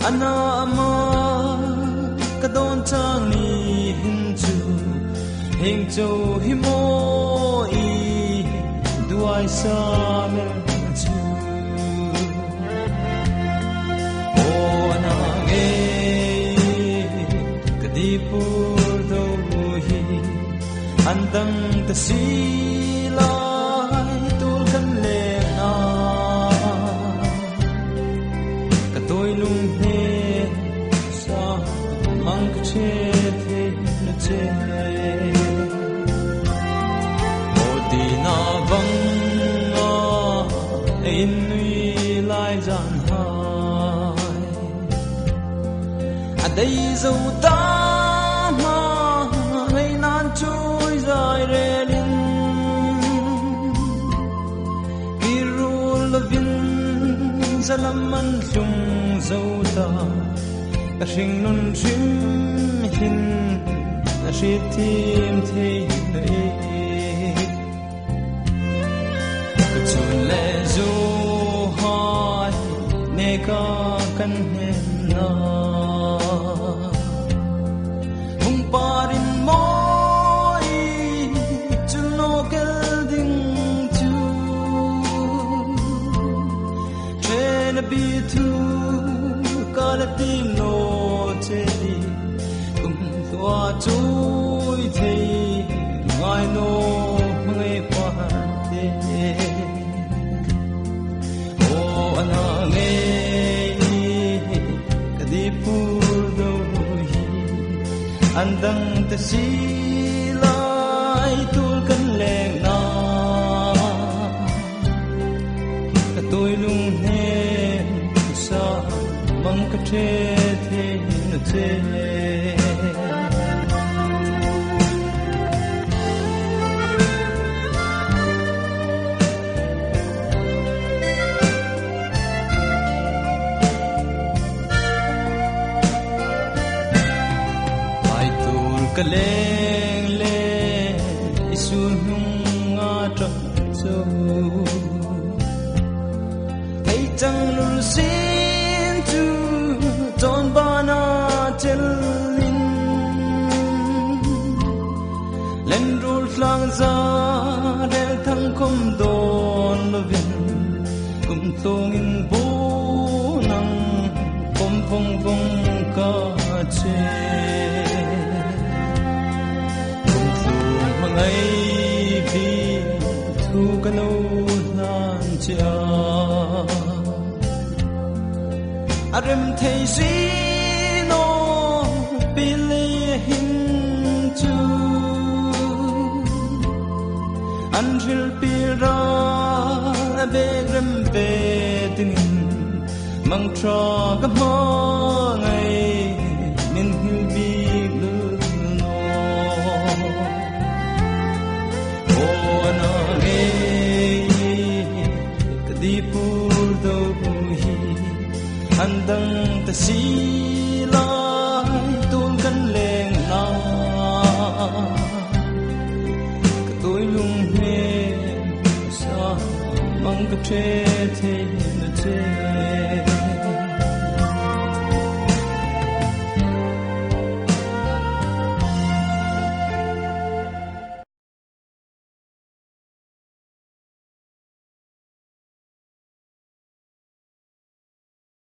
ana ama kadon chang ni hin chu hing cho hi mo I duai sa me chu o na ge kadi pur do hi andang ta si lai tul kan le na ka toi lung he sa mang che the na che o di na vang a in nui lai jan hai a dei zo ta ma ngày nan trôi dài re lin kirul vin zalaman lung zo ta a hring nun rim hin a ri tim thei nei chun le zo hai ne ka kan hen na hung parin moi chun no kel ding chu train be tu kala tim no che di kum thwa chui thei ngai no ngai pa te o ana nge kadi pur do hi andang ta si lai tul kan leng na ka toi lung he sa mang ka the the na che ka leng le isul hung nga trak zo hey chang lul sin tu ton bana chelin len rul flang za del thang kom don lovin kum thong in bo nang kom phong phong ka che ngày vì thu cano nan chia arem thấy gì no bile hin chu anjil pira begrem bedin mang tra ka mo ngày min hil bi andang ta si lai tul kan leng na ka toi lung he sa mang ka the the na che